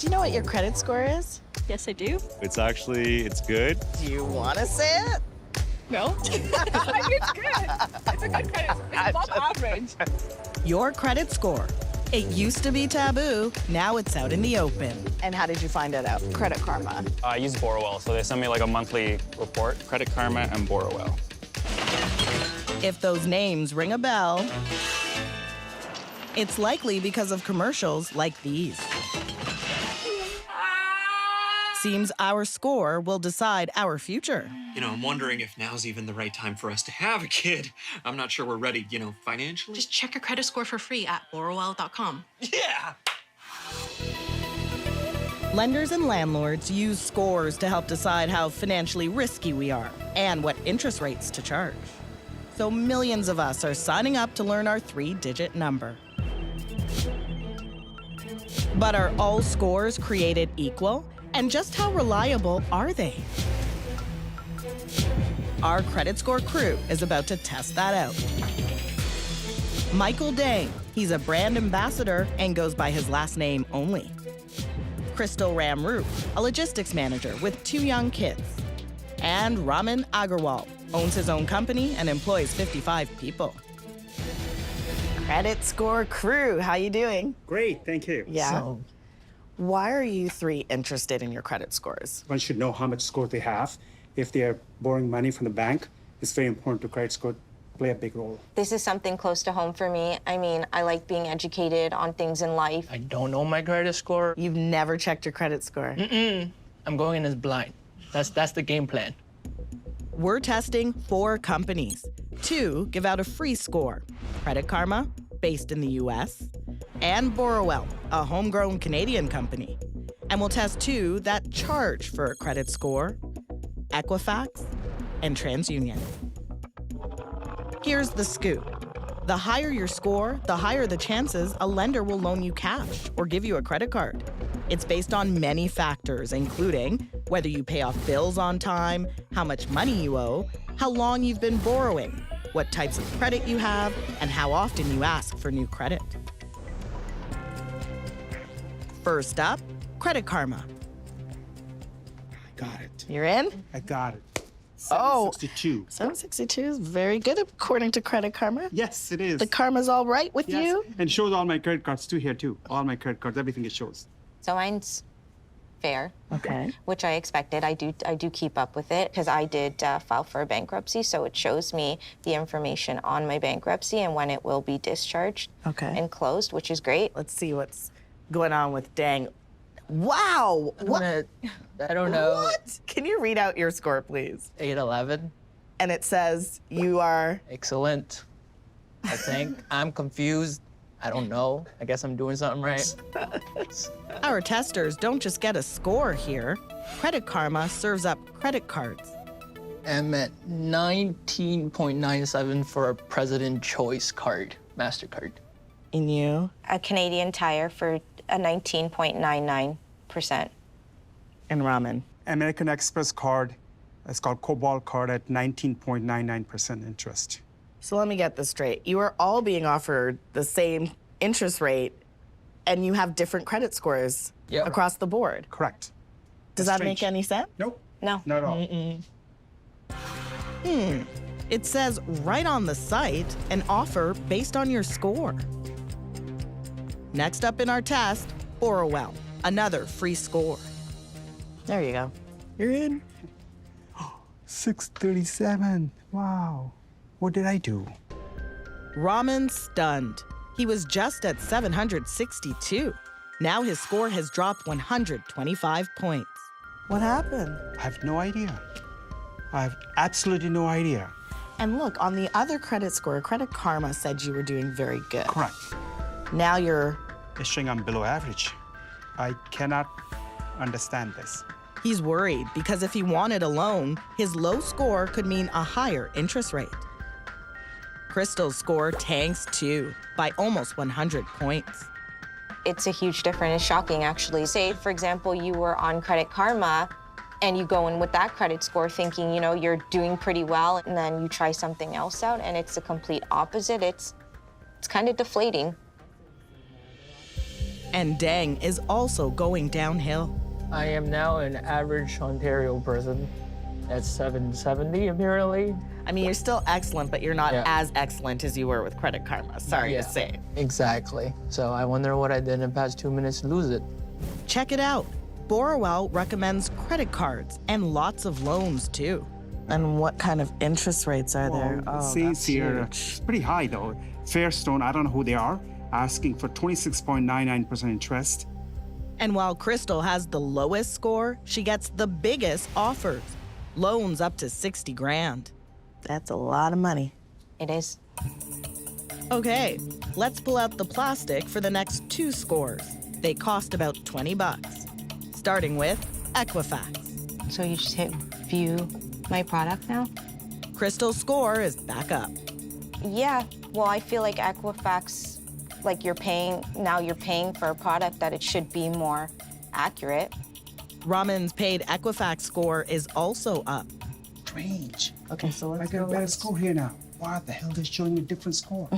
Do you know what your credit score is? Yes, I do. It's good. Do you want to say it? No. I mean, it's good. It's a good credit. It's above average. Your credit score. It used to be taboo, now it's out in the open. And how did you find it out? Credit Karma. I use Borrowell, so they send me like a monthly report. Credit Karma and Borrowell. If those names ring a bell, it's likely because of commercials like these. Seems our score will decide our future. You know, I'm wondering if now's even the right time for us to have a kid. I'm not sure we're ready, financially. Just check your credit score for free at Borrowell.com. Yeah! Lenders and landlords use scores to help decide how financially risky we are and what interest rates to charge. So millions of us are signing up to learn our 3-digit number. But are all scores created equal? And just how reliable are they? Our credit score crew is about to test that out. Michael Dang, he's a brand ambassador and goes by his last name only. Crystal Ramroop, a logistics manager with 2 young kids. And Raman Agarwal owns his own company and employs 55 people. Credit score crew, how you doing? Great, thank you. Yeah. So, Why are you 3 interested in your credit scores? one should know how much score they have. If they are borrowing money from the bank, it's very important to credit score play a big role. This is something close to home for me. I mean, I like being educated on things in life. I don't know my credit score. You've never checked your credit score. I'm going in as blind. That's the game plan. We're testing 4 companies. 2 give out a free score. Credit Karma, based in the US, and Borrowell, a homegrown Canadian company. And we'll test 2 that charge for a credit score, Equifax and TransUnion. Here's the scoop. The higher your score, the higher the chances a lender will loan you cash or give you a credit card. It's based on many factors, including whether you pay off bills on time, how much money you owe, how long you've been borrowing, what types of credit you have, and how often you ask for new credit. First up, Credit Karma. I got it. You're in? I got it. Oh. 762. 762 is very good according to Credit Karma. Yes, it is. The karma's all right with Yes. you? And shows all my credit cards too here too. All my credit cards, everything it shows. So mine's fair, Okay. which I expected. I do keep up with it because I did file for a bankruptcy, so it shows me the information on my bankruptcy and when it will be discharged Okay. and closed, which is great. Let's see what's going on with Dang. Wow! What? I don't know. What? Can you read out your score, please? 811. And it says you are... Excellent. I think. I'm confused. I don't know. I guess I'm doing something right. Our testers don't just get a score here. Credit Karma serves up credit cards. I'm at 19.97 for a President Choice card, MasterCard. And you? A Canadian Tire for a 19.99%. And Ramen. American Express card, it's called Cobalt card at 19.99% interest. So let me get this straight. You are all being offered the same interest rate, and you have different credit scores Yep. across the board. Correct. Does That's that make strange. any sense? Nope, No. not at all. It says right on the site, an offer based on your score. Next up in our test, Borrowell, another free score. There you go. You're in. 637. Wow. What did I do? Ramen stunned. He was just at 762. Now his score has dropped 125 points. What happened? I have no idea. I have absolutely no idea. And look, on the other credit score, Credit Karma said you were doing very good. Correct. Now you're... It's showing I'm below average. I cannot understand this. He's worried because if he wanted a loan, his low score could mean a higher interest rate. Crystal's score tanks too, by almost 100 points. It's a huge difference. It's shocking, actually. Say, for example, you were on Credit Karma, and you go in with that credit score thinking, you're doing pretty well, and then you try something else out, and it's the complete opposite. It's kind of deflating. And Deng is also going downhill. I am now an average Ontario person. That's 770 apparently. I mean, you're still excellent, but you're not Yeah. as excellent as you were with Credit Karma. Sorry to say. Exactly. So I wonder what I did in the past 2 minutes to lose it. Check it out. Borrowell recommends credit cards and lots of loans, too. And what kind of interest rates are there? Well, Oh, see that's here, huge. it's pretty high though. Fairstone, I don't know who they are, asking for 26.99% interest. And while Crystal has the lowest score, she gets the biggest offers. Loans up to 60 grand. That's a lot of money. It is. Okay, let's pull out the plastic for the next 2 scores. They cost about 20 bucks. Starting with Equifax. So you just hit view my product now? Crystal's score is back up. Yeah, well, I feel like Equifax, like you're paying for a product that it should be more accurate. Raman's paid Equifax score is also up. Strange. Okay, so I got a better score here now. Why the hell they're showing a different score?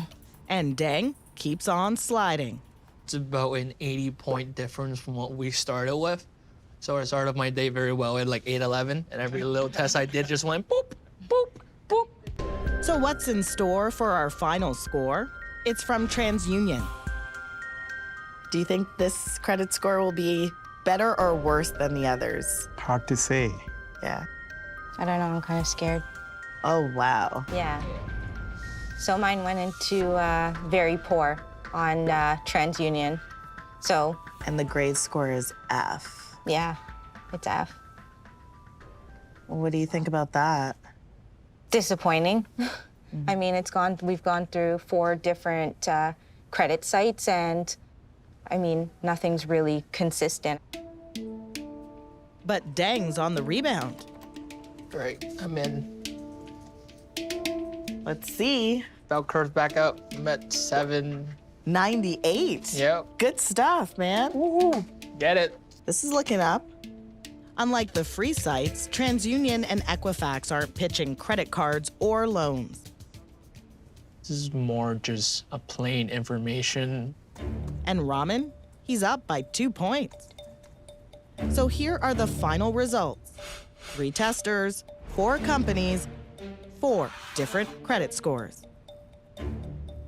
And Deng keeps on sliding. It's about an 80-point difference from what we started with. So I started my day very well at like 8:11, and every little test I did just went boop, boop, boop. So what's in store for our final score? It's from TransUnion. Do you think this credit score will be better or worse than the others? Hard to say. Yeah. I don't know, I'm kind of scared. Oh, wow. Yeah. So mine went into very poor on TransUnion. So, And the grade score is F. yeah, it's F. What do you think about that? Disappointing. I mean, we've gone through 4 different credit sites, and I mean, nothing's really consistent. But Deng's on the rebound. Great, I'm in. Let's see. Bell curves back up. I'm at 7. 98. Yep. Good stuff, man. Woohoo! Get it. This is looking up. Unlike the free sites, TransUnion and Equifax aren't pitching credit cards or loans. This is more just a plain information. And Raman, he's up by 2 points. So here are the final results. 3 testers, 4 companies, 4 different credit scores.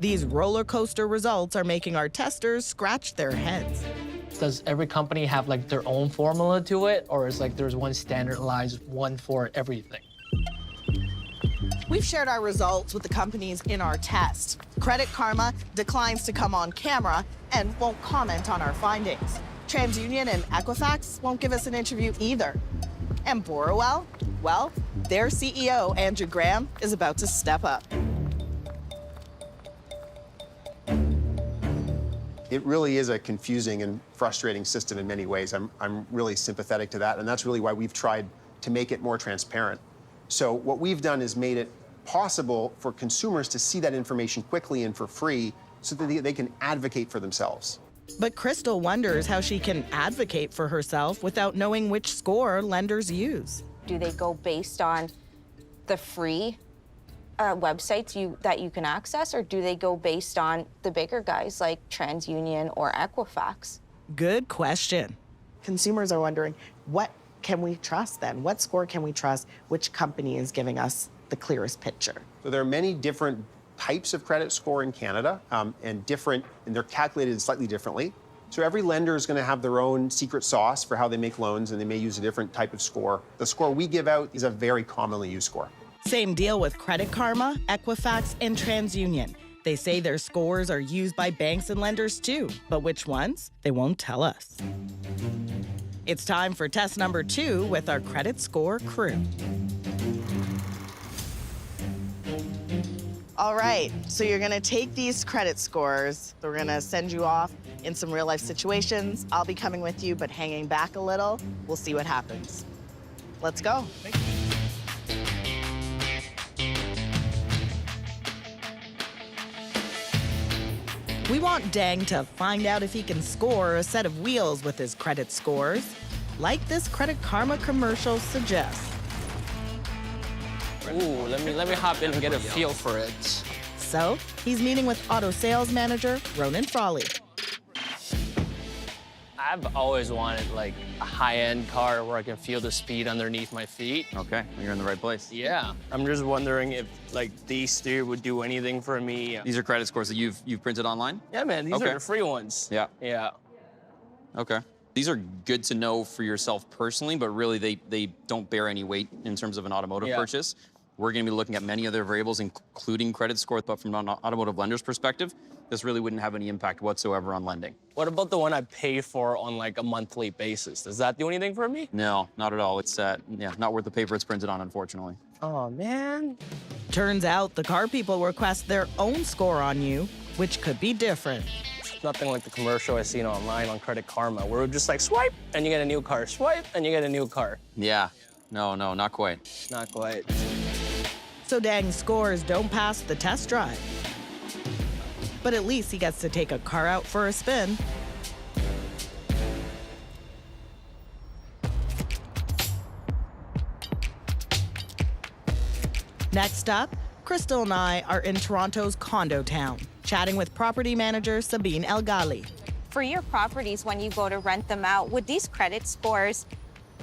These roller coaster results are making our testers scratch their heads. Does every company have like their own formula to it, or is like there's one standardized one for everything? We've shared our results with the companies in our test. Credit Karma declines to come on camera and won't comment on our findings. TransUnion and Equifax won't give us an interview either. And Borrowell, well, their CEO, Andrew Graham, is about to step up. It really is a confusing and frustrating system in many ways. I'm really sympathetic to that, and that's really why we've tried to make it more transparent. So what we've done is made it possible for consumers to see that information quickly and for free so that they can advocate for themselves. But Crystal wonders how she can advocate for herself without knowing which score lenders use. Do they go based on the free websites that you can access, or do they go based on the bigger guys like TransUnion or Equifax? Good question. Consumers are wondering, what can we trust then? What score can we trust? Which company is giving us the clearest picture? So there are many different types of credit score in Canada, and they're calculated slightly differently. So every lender is going to have their own secret sauce for how they make loans, and they may use a different type of score. The score we give out is a very commonly used score. Same deal with Credit Karma, Equifax, and TransUnion. They say their scores are used by banks and lenders too, but which ones? They won't tell us. It's time for test number 2 with our credit score crew. All right, so you're gonna take these credit scores. We're gonna send you off in some real life situations. I'll be coming with you, but hanging back a little. We'll see what happens. Let's go. We want Deng to find out if he can score a set of wheels with his credit scores, like this Credit Karma commercial suggests. Ooh, let me hop in and get a feel for it. So he's meeting with auto sales manager Ronan Frawley. I've always wanted like a high-end car where I can feel the speed underneath my feet. Okay, well, you're in the right place. Yeah, I'm just wondering if like these three would do anything for me. These are credit scores that you've printed online? Yeah, man, these Okay. are the free ones. Yeah. Yeah. Okay. These are good to know for yourself personally, but really they don't bear any weight in terms of an automotive purchase. We're going to be looking at many other variables, including credit score, but from an automotive lender's perspective, this really wouldn't have any impact whatsoever on lending. What about the one I pay for on like a monthly basis? Does that do anything for me? No, not at all. It's not worth the paper it's printed on, unfortunately. Oh, man. Turns out the car people request their own score on you, which could be different. Nothing like the commercial I seen online on Credit Karma, where we're just like swipe and you get a new car, swipe and you get a new car. Yeah. No, not quite. Not quite. So Dang's scores don't pass the test drive. But at least he gets to take a car out for a spin. Next up, Crystal and I are in Toronto's condo town, chatting with property manager Sabine El Ghali. For your properties, when you go to rent them out, would these credit scores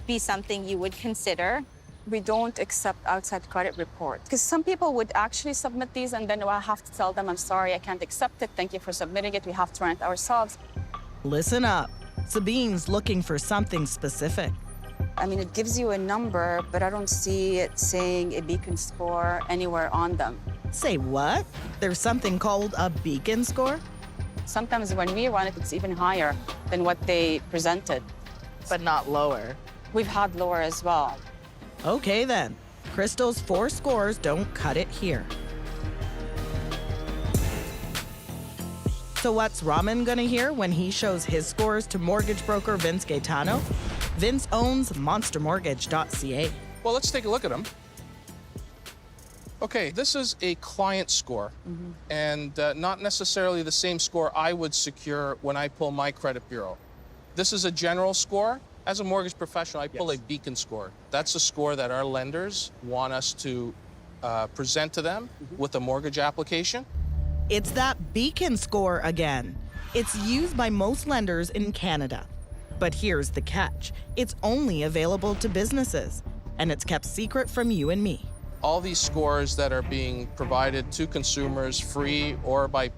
be something you would consider? We don't accept outside credit reports because some people would actually submit these and then I have to tell them, I'm sorry, I can't accept it. Thank you for submitting it. We have to rent ourselves. Listen up. Sabine's looking for something specific. I mean, it gives you a number, but I don't see it saying a beacon score anywhere on them. Say what? There's something called a beacon score? Sometimes when we run it, it's even higher than what they presented. But not lower. We've had lower as well. Okay then. Crystal's 4 scores don't cut it here. So what's Raman gonna hear when he shows his scores to mortgage broker Vince Gaetano? Vince owns monstermortgage.ca. Well, let's take a look at them. Okay, this is a client score, and not necessarily the same score I would secure when I pull my credit bureau. This is a general score. As a mortgage professional, I pull a beacon score. That's a score that our lenders want us to present to them with a mortgage application. It's that beacon score again. It's used by most lenders in Canada. But here's the catch. It's only available to businesses, and it's kept secret from you and me. All these scores that are being provided to consumers free or by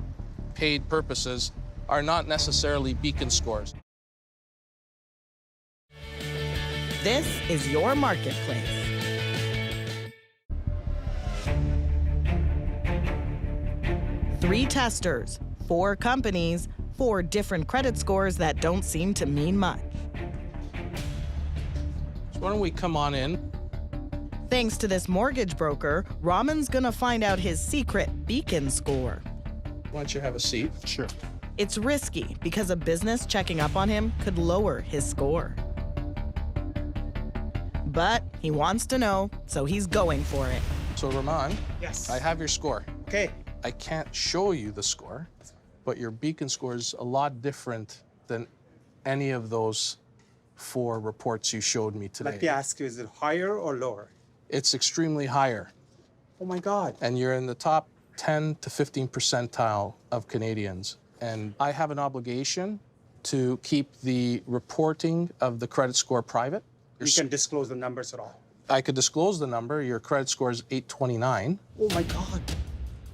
paid purposes are not necessarily beacon scores. This is your marketplace. Three testers, 4 companies, 4 different credit scores that don't seem to mean much. So why don't we come on in? Thanks to this mortgage broker, Raman's gonna find out his secret beacon score. Why don't you have a seat? Sure. It's risky because a business checking up on him could lower his score. But he wants to know, so he's going for it. So, Raman, Yes. I have your score. Okay. I can't show you the score, but your beacon score is a lot different than any of those 4 reports you showed me today. Let me ask you, is it higher or lower? It's extremely higher. Oh my God. And you're in the top 10 to 15 percentile of Canadians. And I have an obligation to keep the reporting of the credit score private. You can disclose the numbers at all. I could disclose the number. Your credit score is 829. Oh my God.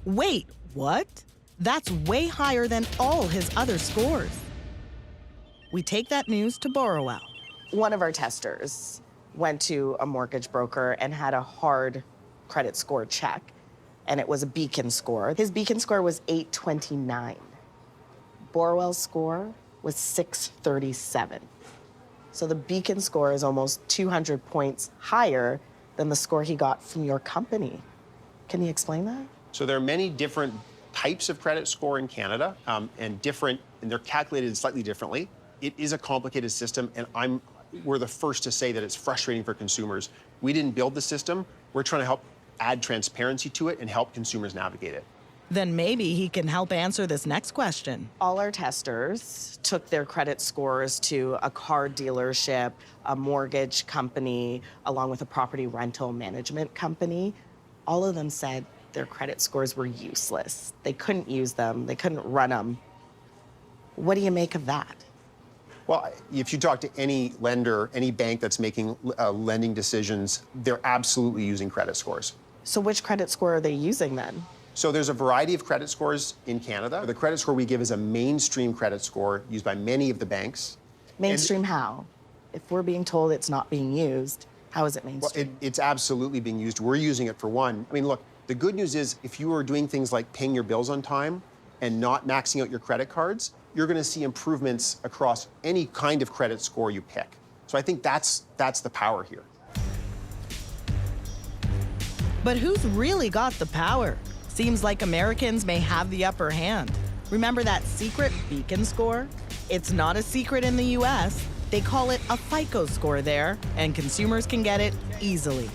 Wait, what? That's way higher than all his other scores. We take that news to Borrowell. One of our testers went to a mortgage broker and had a hard credit score check, and it was a beacon score. His beacon score was 829. Borrowell's score was 637. So the beacon score is almost 200 points higher than the score he got from your company. Can you explain that? So there are many different types of credit score in Canada, and they're calculated slightly differently. It is a complicated system, and we're the first to say that it's frustrating for consumers. We didn't build the system. We're trying to help add transparency to it and help consumers navigate it. Then maybe he can help answer this next question. All our testers took their credit scores to a car dealership, a mortgage company, along with a property rental management company. All of them said their credit scores were useless. They couldn't use them. They couldn't run them. What do you make of that? Well, if you talk to any lender, any bank that's making lending decisions, they're absolutely using credit scores. So which credit score are they using then? So there's a variety of credit scores in Canada. The credit score we give is a mainstream credit score used by many of the banks. Mainstream how? If we're being told it's not being used, how is it mainstream? Well, it's absolutely being used. We're using it for one. I mean, look, the good news is if you are doing things like paying your bills on time and not maxing out your credit cards, you're going to see improvements across any kind of credit score you pick. So I think that's the power here. But who's really got the power? Seems like Americans may have the upper hand. Remember that secret Beacon score? It's not a secret in the US. They call it a FICO score there, and consumers can get it easily.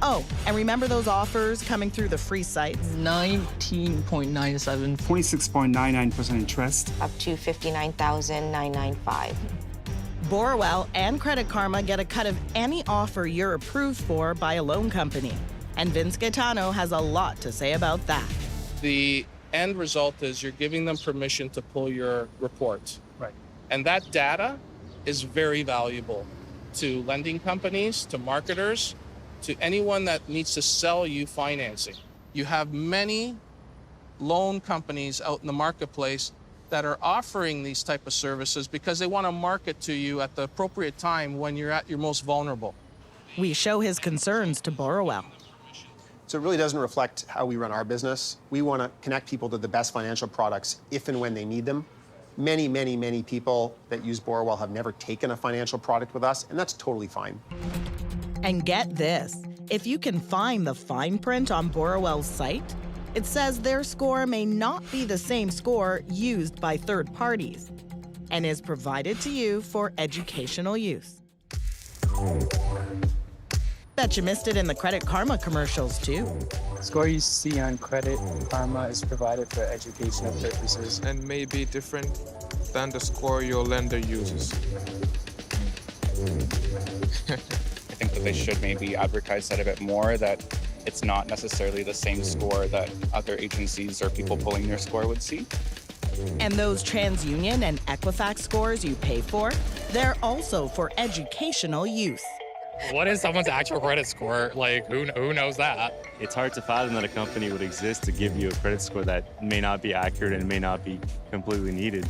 Oh, and remember those offers coming through the free sites? 19.97. 26.99% interest. Up to $59,995. Borrowell and Credit Karma get a cut of any offer you're approved for by a loan company. And Vince Gaetano has a lot to say about that. The end result is you're giving them permission to pull your report. Right. And that data is very valuable to lending companies, to marketers, to anyone that needs to sell you financing. You have many loan companies out in the marketplace that are offering these type of services because they want to market to you at the appropriate time when you're at your most vulnerable. We show his concerns to Borrowell. So it really doesn't reflect how we run our business. We want to connect people to the best financial products if and when they need them. Many, many, many people that use Borrowell have never taken a financial product with us, and that's totally fine. And get this, if you can find the fine print on Borrowell's site, it says their score may not be the same score used by third parties and is provided to you for educational use. Bet you missed it in the Credit Karma commercials too. The score you see on Credit Karma is provided for educational purposes and may be different than the score your lender uses. I think that they should maybe advertise that a bit more, that it's not necessarily the same score that other agencies or people pulling their score would see. And those TransUnion and Equifax scores you pay for, they're also for educational use. What is someone's actual credit score? Like, who knows that? It's hard to fathom that a company would exist to give you a credit score that may not be accurate and may not be completely needed.